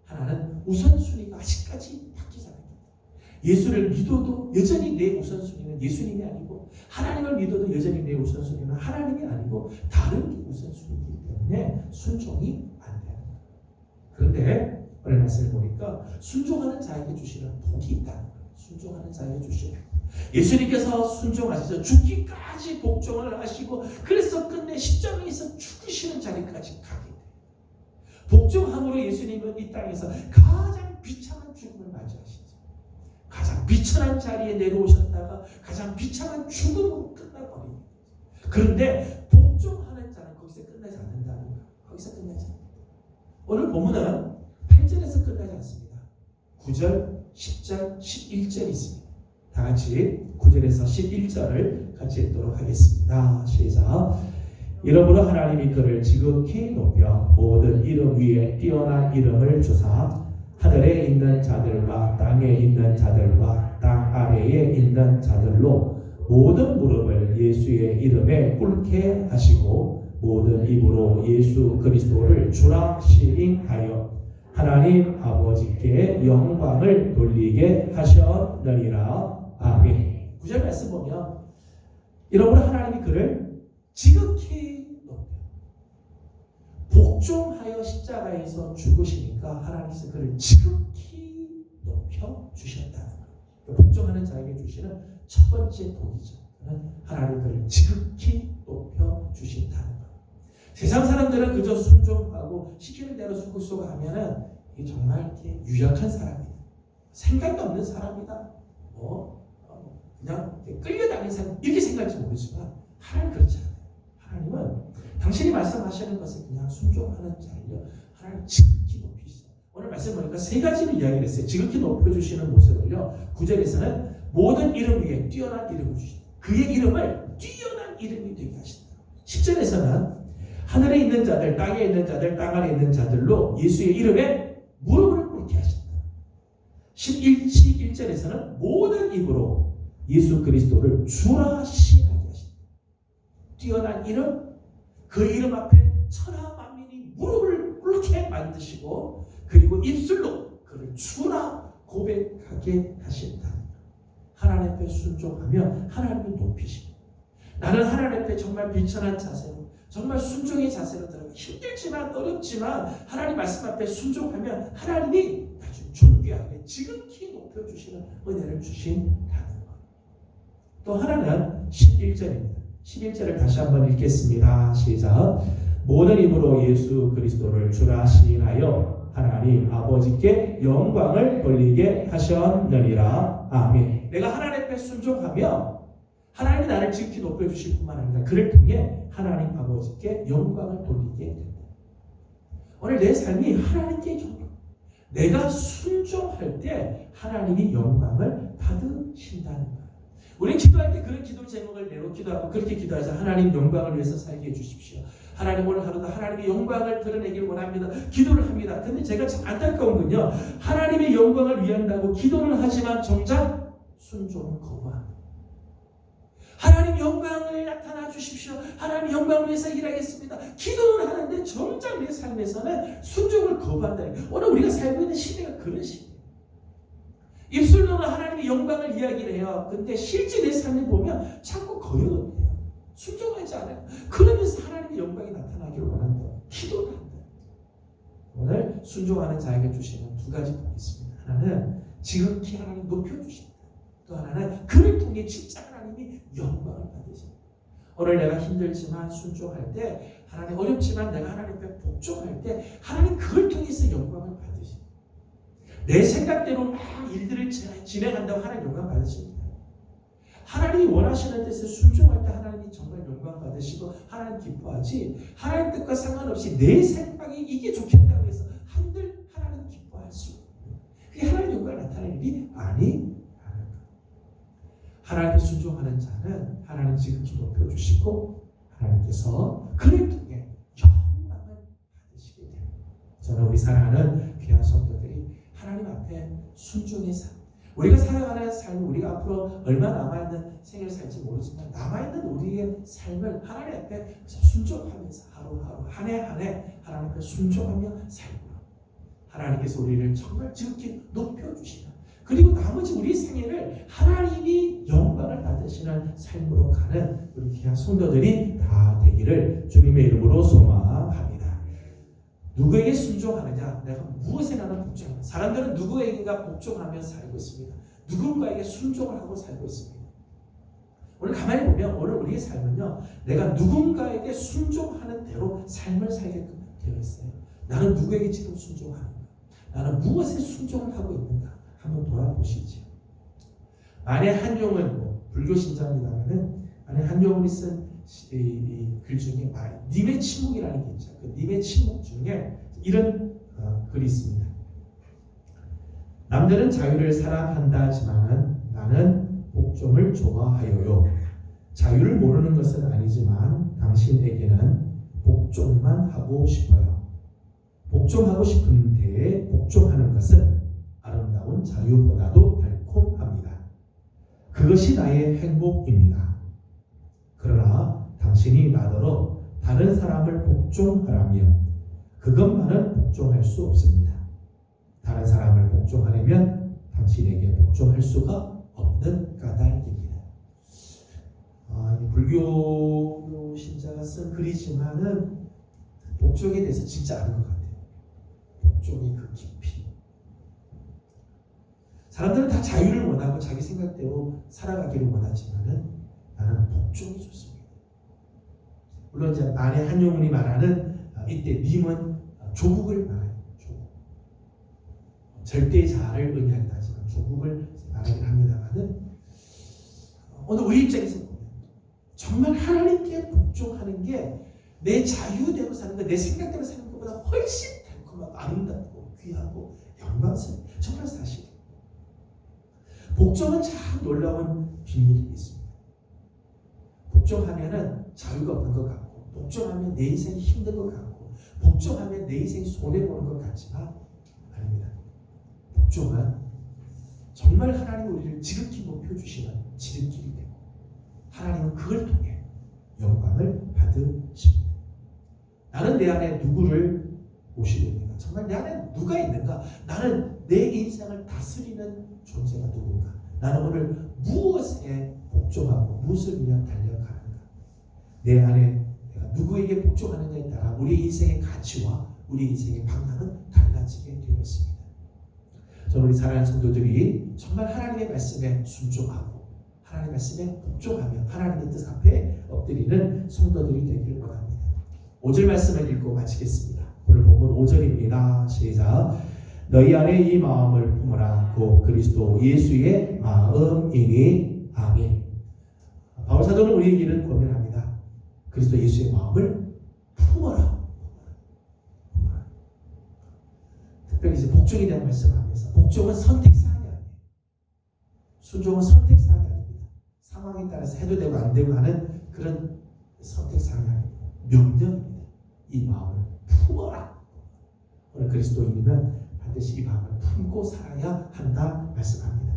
하나는 우선순위가 아직까지 바뀌지 않았기 때문에. 예수를 믿어도 여전히 내 우선순위는 예수님이 아니고, 하나님을 믿어도 여전히 내 우선순위는 하나님이 아니고 다른 게 우선순위이기 때문에 순종이 안 돼요. 그런데 오늘 말씀을 보니까 순종하는 자에게 주시는 복이 있다는 거예요. 순종하는 자에게 주시는 예수님께서 순종하셔서 죽기까지 복종을 하시고 그래서 끝내 십자가에서 죽으시는 자리까지 가게 돼요. 복종함으로 예수님은 이 땅에서 가장 비참한 죽음을 맞이하시죠. 가장 비천한 자리에 내려오셨다가 가장 비참한 죽음으로 끝나버립니다. 그런데 복종하는 자는 거기서 끝나지 않는다는 거예요. 거기서 끝나지 않는다. 오늘 본문은 8절에서 끝나지 않습니다. 9절, 10절, 11절이 있습니다. 다 같이 9절에서 11절을 같이 읽도록 하겠습니다. 시작. 이러므로 하나님이 그를 지극히 높여 모든 이름 위에 뛰어난 이름을 주사 하늘에 있는 자들과 땅에 있는 자들과 땅 아래에 있는 자들로 모든 무릎을 예수의 이름에 꿇게 하시고 모든 입으로 예수 그리스도를 주라 시인하여 하나님 아버지께 영광을 돌리게 하셨느니라. 아멘. 9절 말씀 보면 이러므로 하나님이 그를 지극히 높여 복종하여 십자가에서 죽으시니까 하나님께서 그를 지극히 높여 주셨다는 거예요. 복종하는 자에게 주시는 첫 번째 복이죠. 하나님 그를 지극히 높여 주신다는 거예요. 세상 사람들은 그저 순종하고 시키는 대로 쑥쑥하면은 이게 정말 이렇게 유약한 사람이다. 생각도 없는 사람이다. 그냥 끌려다니는 사람 이렇게 생각할지 모르지만 하나님 그렇지 않아요. 하나님은 당신이 말씀하시는 것을 그냥 순종하는 자예요. 하나님 지극히 높이시죠. 오늘 말씀 보니까 세 가지를 이야기를 했어요. 지극히 높여주시는 모습을요. 9절에서는 모든 이름 위에 뛰어난 이름을 주신다. 그의 이름을 뛰어난 이름이 되게 하신다. 10절에서는 하늘에 있는 자들, 땅에 있는 자들, 땅 아래 있는 자들로 예수의 이름에 무릎을 꿇게 하신다. 11절에서는 모든 입으로 예수 그리스도를 주라 시인하게 하신다. 뛰어난 이름, 그 이름 앞에 천하 만민이 무릎을 꿇게 만드시고 그리고 입술로 그를 주라 고백하게 하신다. 하나님 앞에 순종하며 하나님을 높이십니다. 나는 하나님 앞에 정말 비천한 자세로 정말 순종의 자세로 들어가 힘들지만 어렵지만 하나님 말씀 앞에 순종하면 하나님이 아주 존귀하게 지극히 높여주시는 은혜를 주신다는 것. 또 하나는 11절입니다. 11절을 다시 한번 읽겠습니다. 시작. 모든 입으로 예수 그리스도를 주라 시인하여 하나님 아버지께 영광을 돌리게 하셨느니라. 아멘. 내가 하나님 앞에 순종하며 하나님이 나를 지극히 높여주실 뿐만 아니라 그를 통해 하나님 아버지께 영광을 돌리게 된다. 오늘 내 삶이 하나님께 영광. 내가 순종할 때 하나님이 영광을 받으신다는 거예요. 우리 기도할 때 그런 기도 제목을 내놓고 기도하고 그렇게 기도해서 하나님 영광을 위해서 살게 해주십시오. 하나님 오늘 하루도 하나님의 영광을 드러내기를 원합니다. 기도를 합니다. 근데 제가 참 안타까운 건요. 하나님의 영광을 위한다고 기도를 하지만 정작 순종을 거부합니다. 하나님 영광을 나타나 주십시오. 하나님 영광을 위해서 일하겠습니다. 기도를 하는데 정작 내 삶에서는 순종을 거부한다는 거예요. 오늘 우리가 살고 있는 시대가 그런 시대예요. 입술로는 하나님의 영광을 이야기를 해요. 근데 실제 내 삶을 보면 자꾸 거역해요. 순종하지 않아요. 그러면서 하나님의 영광이 나타나기를 원한다. 기도를 한다. 오늘 순종하는 자에게 주시는 두 가지 복이 있습니다. 하나는 지극히 하나님 높여주신다. 또 하나는 그를 통해 진짜 하나님이 영광을 받으신다. 오늘 내가 힘들지만 순종할 때 하나님 어렵지만 내가 하나님 앞에 복종할 때 하나님 그걸 통해서 영광을 받으신다. 내 생각대로 막 일들을 진행한다고 하나님 영광 받으십니다. 하나님이 원하시는 뜻에 순종할 때 하나님이 정말 영광 받으시고 하나님 기뻐하지 하나님 뜻과 상관없이 내 생각이 이게 좋겠다고 해서 한들 하나님 기뻐할 수 없는 그게 하나님 영광을 나타내는 일이 아니 하나님께 순종하는 자는 하나님 지극히 높여주시고 하나님께서 그를 통해 영광을 받으시게 됩니다. 저는 우리 사랑하는 귀한 성도들이 하나님 앞에 순종의 삶 우리가 살아가는 삶 우리가 앞으로 얼마 남아있는 생을 살지 모르지만 남아있는 우리의 삶을 하나님 앞에 순종하면서 하루하루 한 해 한 해 하나님 앞에 순종하며 살고 하나님께서 우리를 정말 지극히 높여주시는 그리고 나머지 우리 생애를 하나님이 영광을 받으시는 삶으로 가는 우리 귀한 성도들이 다 되기를 주님의 이름으로 소망합니다. 누구에게 순종하느냐? 내가 무엇에 나는 복종하느냐? 사람들은 누구에게가 복종하며 살고 있습니다. 누군가에게 순종을 하고 살고 있습니다. 오늘 가만히 보면 오늘 우리의 삶은요. 내가 누군가에게 순종하는 대로 삶을 살게끔 되어 있어요. 나는 누구에게 지금 순종하는가? 나는 무엇에 순종을 하고 있는가? 한번 돌아보시죠. 만약 한용은 불교 신자입니다만은 만약 한용이 쓴 글 중에 님의 침묵이라는 게 있죠. 그 님의 침묵 중에 이런 글이 있습니다. 남들은 자유를 사랑한다지만 나는 복종을 좋아하여요. 자유를 모르는 것은 아니지만 당신에게는 복종만 하고 싶어요. 복종하고 싶은데 복종하는 것은 아름다운 자유보다도 달콤합니다. 그것이 나의 행복입니다. 그러나 당신이 나더러 다른 사람을 복종하라면 그것만은 복종할 수 없습니다. 다른 사람을 복종하려면 당신에게 복종할 수가 없는 까닭입니다. 불교 신자가 쓴 글이지만은 복종에 대해서 진짜 아는 것 같아요. 복종의 그 깊이. 사람들은 다 자유를 원하고 자기 생각대로 살아가기를 원하지만은 나는 복종이 좋습니다. 물론 이제 만에 한용운이 말하는 이때 님은 조국을 말해요. 조국. 절대 자아를 의미하긴 하지만 조국을 말하긴 합니다만은 오늘 우리 입장에서 보면 정말 하나님께 복종하는 게 내 자유대로 사는 것, 내 생각대로 사는 것보다 훨씬 달콤하고 아름답고 귀하고 영광스러운 정말 사실. 복종은 참 놀라운 비밀이 있습니다. 복종하면은 자유가 없는 것 같고, 복종하면 내 인생이 힘든 것 같고, 복종하면 내 인생이 손해보는 것 같지만 아닙니다. 복종은 정말 하나님이 우리를 지극히 높여주시는 지름길이 되고 하나님은 그걸 통해 영광을 받으십니다. 나는 내 안에 누구를 모시겠는가? 정말 내 안에 누가 있는가? 나는 내 인생을 다스리는 존재가 누군가? 나는 오늘 무엇에 복종하고 무엇을 위해 달려가는가? 내 안에 내가 누구에게 복종하느냐에 따라 우리 인생의 가치와 우리 인생의 방향은 달라지게 되어 있습니다. 저는 우리 사랑하는 성도들이 정말 하나님의 말씀에 순종하고 하나님의 말씀에 복종하며 하나님의 뜻 앞에 엎드리는 성도들이 되기를 원합니다. 5절 말씀을 읽고 마치겠습니다. 오늘 본문 5절입니다. 시작. 너희 안에 이 마음을 품으라. 곧 그리스도 예수의 마음이니. 아멘. 바울 사도는 우리에게는 권면합니다. 그리스도 예수의 마음을 품어라. 특별히 이제 복종에 대한 말씀을 하면서 복종은 선택사항이 아니에요. 순종은 선택사항이 아닙니다. 상황에 따라서 해도 되고 안 되고 하는 그런 선택사항이 아닙니다. 명령입니다. 이 마음을 품어라. 오늘 그리스도인이면 반드시 이 마음을 품고 살아야 한다 말씀합니다.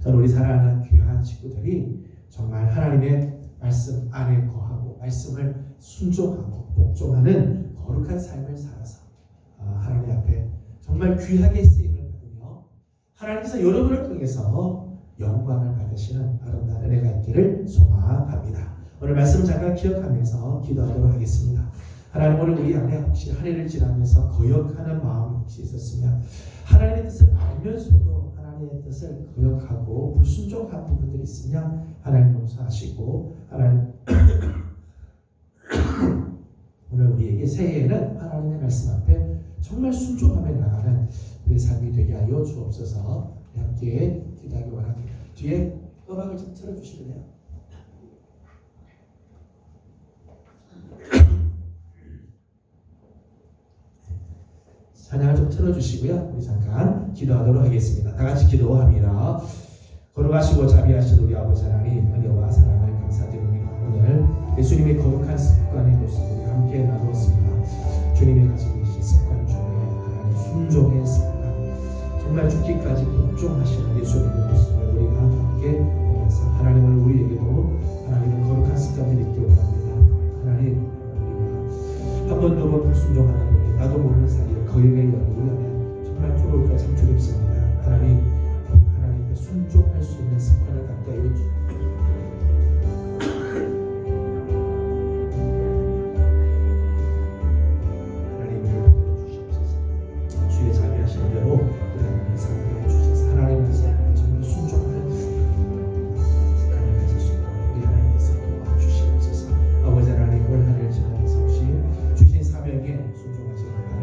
저는 우리 사랑하는 귀한 친구들이 정말 하나님의 말씀 안에 거하고 말씀을 순종하고 복종하는 거룩한 삶을 살아서 하나님 앞에 정말 귀하게 쓰임을 받으며 하나님께서 여러분을 통해서 영광을 받으시는 아름다운 은혜가 있기를 소망합니다. 오늘 말씀 잠깐 기억하면서 기도하도록 하겠습니다. 하나님, 오늘 우리 안에 혹시 한 해를 지나면서 거역하는 마음이 혹시 있었으면 하나님의 뜻을 알면서도 하나님의 뜻을 거역하고 불순종한 부분들이 있으면 하나님 용서하시고 하나님 오늘 우리에게 새해에는 하나님의 말씀 앞에 정말 순종하며 나가는 우리의 삶이 되게 하여 주옵소서. 함께 기도하기 원합니다. 뒤에 음악을 좀 틀어주실래요? 찬양을 좀 틀어주시고요. 우리 잠깐 기도하도록 하겠습니다. 다 같이 기도합니다. 거룩하시고 자비하신 우리 아버지 하나님, 은혜와 사랑을 감사드립니다. 오늘 예수님의 거룩한 습관의 모습을 함께 나누었습니다. 주님이 가지고 계신 습관 중에 하나님 순종의 습관, 정말 죽기까지 복종하시는 예수님의 모습을 우리가 함께 보면서 하나님은 우리에게도 하나님의 거룩한 습관을 잊기 원합니다. 하나님, 우리가 한 번 두 번 불순종하는 우리 나도 모르는 사이에 거역의 연구를 하면 정말 좋을 것 참 두렵습니다. 하나님께 순종할 수 있는 습관을 갖게 하여 주옵소서.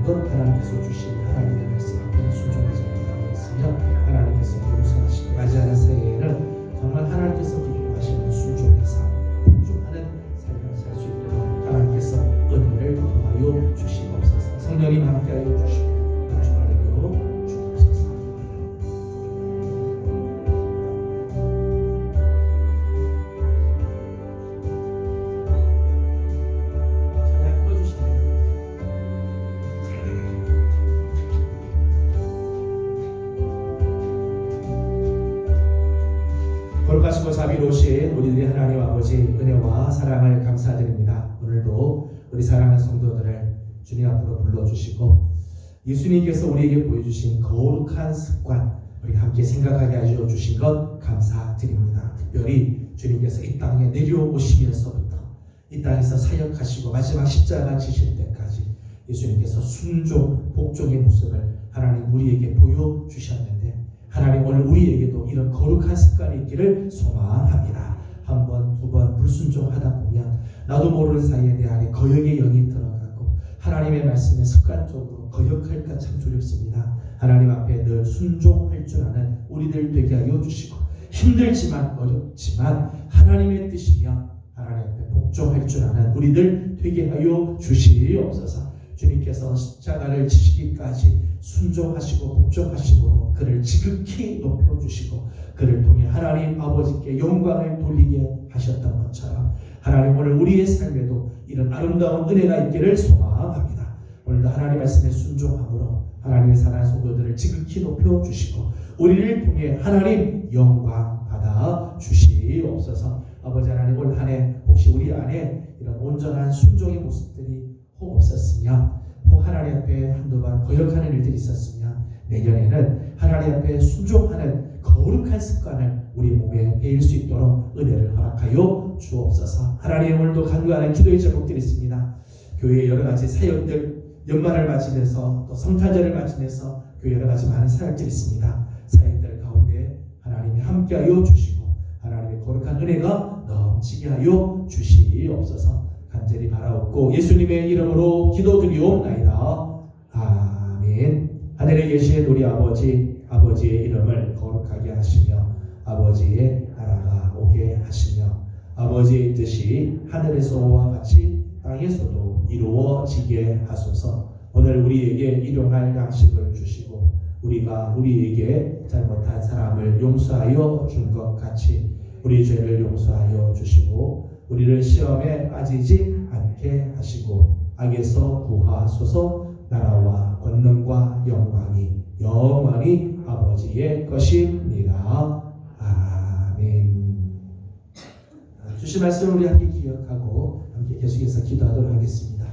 하나님께서 주신 하나님의 말씀 앞에 순종하지 못하고 있으며 하나님께서 용서하시고 맞이하는 새해에는 정말 하나님께서 기뻐하시는 순종의 삶, 복종하는 삶을 살 수 있도록 하나님께서 은혜를 도와여 주시옵소서. 성령님 함께하여 주시고 주관하여 주옵소서. 선하시고 자비로우신 우리들의 하나님 아버지 은혜와 사랑을 감사드립니다. 오늘도 우리 사랑하는 성도들을 주님 앞으로 불러주시고 예수님께서 우리에게 보여주신 거룩한 습관 우리 함께 생각하게 하여 주신 것 감사드립니다. 특별히 주님께서 이 땅에 내려오시면서부터 이 땅에서 사역하시고 마지막 십자가 지실 때까지 예수님께서 순종, 복종의 모습을 하나님 우리에게 보여주셨는데 하나님 오늘 우리에게도 이런 거룩한 습관이 있기를 소망합니다. 한 번, 두 번 불순종하다 보면 나도 모르는 사이에 내 안에 거역의 영이 들어가고 하나님의 말씀에 습관적으로 거역할까 참 두렵습니다. 하나님 앞에 늘 순종할 줄 아는 우리들 되게 하여 주시고 힘들지만 어렵지만 하나님의 뜻이면 하나님 앞에 복종할 줄 아는 우리들 되게 하여 주시옵소서. 주님께서 십자가를 지시기까지 순종하시고 복종하심으로 그를 지극히 높여주시고 그를 통해 하나님 아버지께 영광을 돌리게 하셨던 것처럼 하나님 오늘 우리의 삶에도 이런 아름다운 은혜가 있기를 소망합니다. 오늘도 하나님 말씀에 순종함으로 하나님의 사랑하는 성도들을 지극히 높여주시고 우리를 통해 하나님 영광 받아 주시옵소서. 아버지 하나님 올 한 해 혹시 우리 안에 이런 온전한 순종의 모습들이 혹 없었으며 혹 하나님 앞에 한두 번 거역하는 일들이 있었으면 내년에는 하나님 앞에 순종하는 거룩한 습관을 우리 몸에 배일 수 있도록 은혜를 허락하여 주옵소서. 하나님 오늘도 간구하는 기도의 제목들이 있습니다. 교회의 여러 가지 사역들 연말을 맞이면서 또 성탄절을 맞이면서 교회 여러 가지 많은 사역들이 있습니다. 사역들 가운데 하나님이 함께하여 주시고 하나님의 거룩한 은혜가 넘치게 하여 주시옵소서. 간절히 바라옵고 예수님의 이름으로 기도드리옵나이다. 아멘. 하늘에 계신 우리 아버지의 이름을 거룩하게 하시며 아버지의 나라가 오게 하시며 아버지의 뜻이 하늘에서와 같이 땅에서도 이루어지게 하소서. 오늘 우리에게 일용할 양식을 주시고 우리가 우리에게 잘못한 사람을 용서하여 준 것 같이 우리 죄를 용서하여 주시고 우리를 시험에 빠지지 않게 하시고 악에서 구하소서. 나라와 권능과 영광이 영원히 아버지의 것입니다. 아멘. 주신 말씀을 우리 함께 기억하고 함께 계속해서 기도하도록 하겠습니다.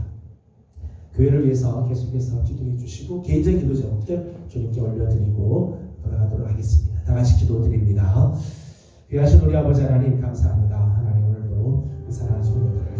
교회를 위해서 계속해서 기도해 주시고 개인적인 기도 제목들 주님께 올려드리고 돌아가도록 하겠습니다. 다 같이 기도드립니다. 귀하신 우리 아버지 하나님 감사합니다. 하나님 오늘도 그 사랑하는 성도들